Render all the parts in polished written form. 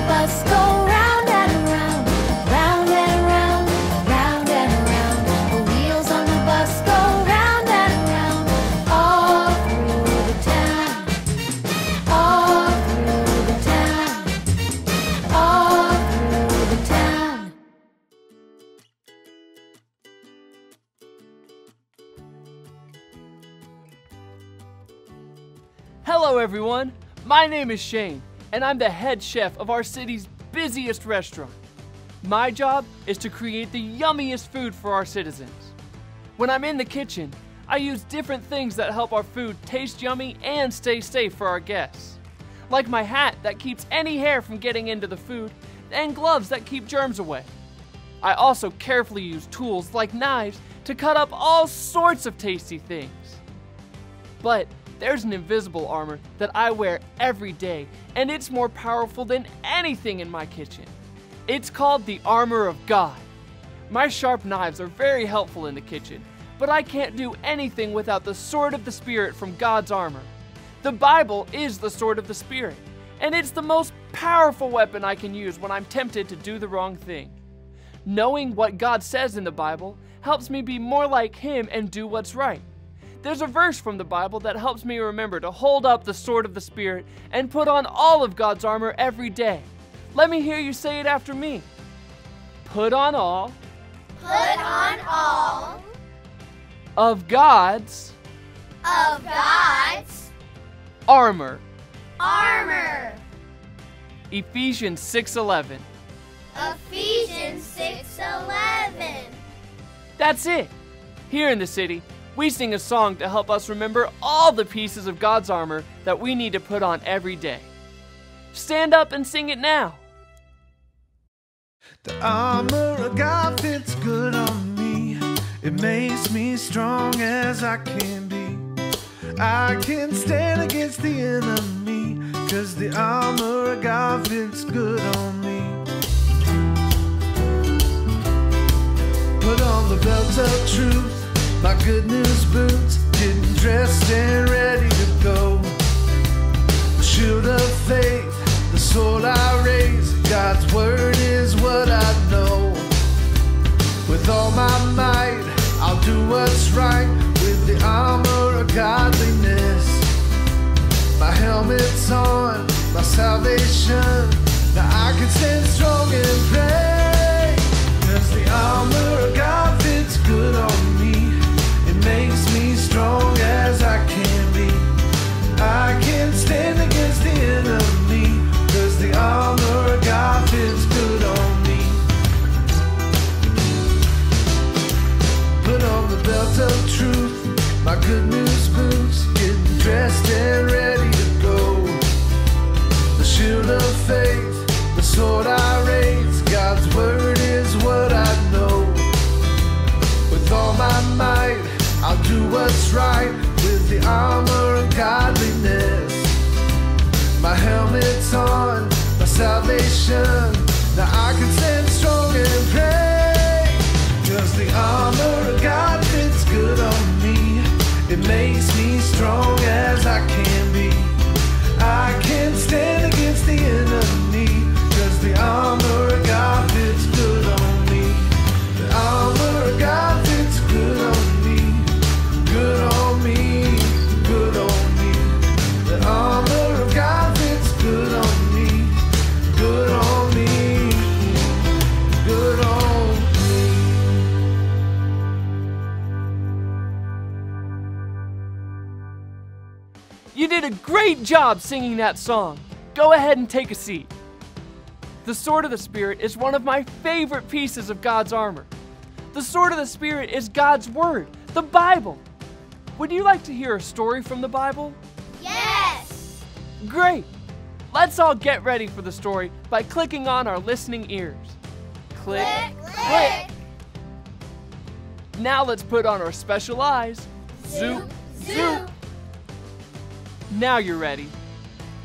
bus go round and around, round and around, round and around. The wheels on the bus go round and around, all through the town, all through the town, all through the town. Hello everyone, my name is Shane, and I'm the head chef of our city's busiest restaurant. My job is to create the yummiest food for our citizens. When I'm in the kitchen, I use different things that help our food taste yummy and stay safe for our guests. Like my hat that keeps any hair from getting into the food, and gloves that keep germs away. I also carefully use tools like knives to cut up all sorts of tasty things. But there's an invisible armor that I wear every day, and it's more powerful than anything in my kitchen. It's called the armor of God. My sharp knives are very helpful in the kitchen, but I can't do anything without the sword of the Spirit from God's armor. The Bible is the sword of the Spirit, and it's the most powerful weapon I can use when I'm tempted to do the wrong thing. Knowing what God says in the Bible helps me be more like Him and do what's right. There's a verse from the Bible that helps me remember to hold up the sword of the Spirit and put on all of God's armor every day. Let me hear you say it after me. Put on all. Put on all Of God's. of God's Armor. armor. Ephesians 6:11. Ephesians 6:11. That's it. Here in the city, we sing a song to help us remember all the pieces of God's armor that we need to put on every day. Stand up and sing it now. The armor of God fits good on me. It makes me strong as I can be. I can stand against the enemy, 'cause the armor of God fits good on me. Put on the belt of truth, my good news boots, getting dressed and ready to go. The shield of faith, the sword I raise, God's word is what I know. With all my might, I'll do what's right with the armor of godliness. My helmet's on, my salvation, now I can stand strong and pray. 'Cause the armor of God fits good on me. It makes me strong as I can be. I can stand against the enemy, 'cause the armor of God fits good on me. Put on the belt of truth, my good news boots, getting dressed and ready to go. The shield of faith, the sword I raise, God's word is what I know. With all my might, I'll do what's right with the armor of godliness. My helmet's on, my salvation, now I can stand strong and pray. 'Cause the armor of God fits good on me. It makes me strong as I can be. I can stand against the enemy, 'cause the armor of God fits good on me. The armor of God fits good on me, good on me, good on me. The armor of God fits good on me, good on me, good on me. You did a great job singing that song. Go ahead and take a seat. The sword of the Spirit is one of my favorite pieces of God's armor. The sword of the Spirit is God's word, the Bible. Would you like to hear a story from the Bible? Yes. Great! Let's all get ready for the story by clicking on our listening ears. Click, Click. Now let's put on our special eyes. Zoop, Zoop. Now you're ready.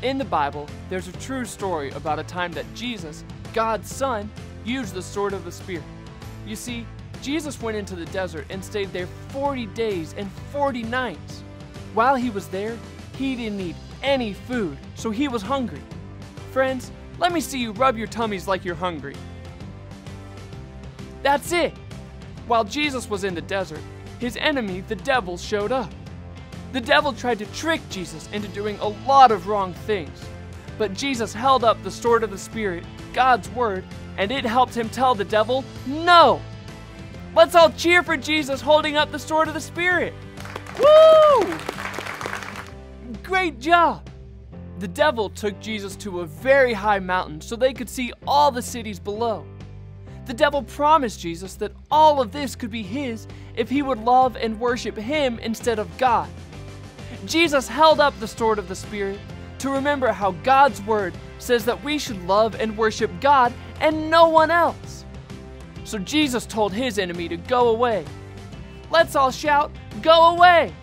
In the Bible, there's a true story about a time that Jesus, God's Son, used the sword of the Spirit. You see, Jesus went into the desert and stayed there 40 days and 40 nights. While he was there, he didn't eat any food, so he was hungry. Friends, Let me see you rub your tummies like you're hungry. That's it. While Jesus was in the desert, his enemy, the devil, showed up. The devil tried to trick Jesus into doing a lot of wrong things. But Jesus held up the sword of the Spirit, God's word, and it helped him tell the devil, no! Let's all cheer for Jesus holding up the sword of the Spirit. Woo! Great job! The devil took Jesus to a very high mountain so they could see all the cities below. The devil promised Jesus that all of this could be his if he would love and worship him instead of God. Jesus held up the sword of the Spirit to remember how God's word says that we should love and worship God and no one else. So Jesus told his enemy to go away. Let's all shout, go away!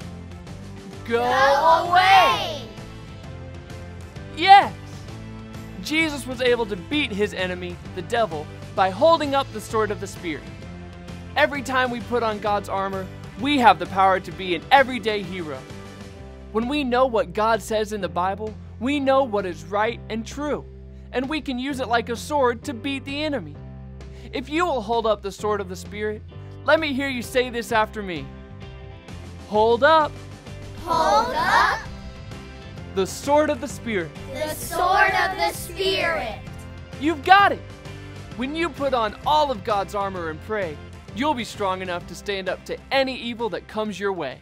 Go Away! Yes! Jesus was able to beat his enemy, the devil, by holding up the sword of the Spirit. Every time we put on God's armor, we have the power to be an everyday hero. When we know what God says in the Bible, we know what is right and true, and we can use it like a sword to beat the enemy. If you will hold up the sword of the Spirit, let me hear you say this after me. Hold up Hold up the sword of the Spirit. the sword of the Spirit. You've got it! When you put on all of God's armor and pray, you'll be strong enough to stand up to any evil that comes your way.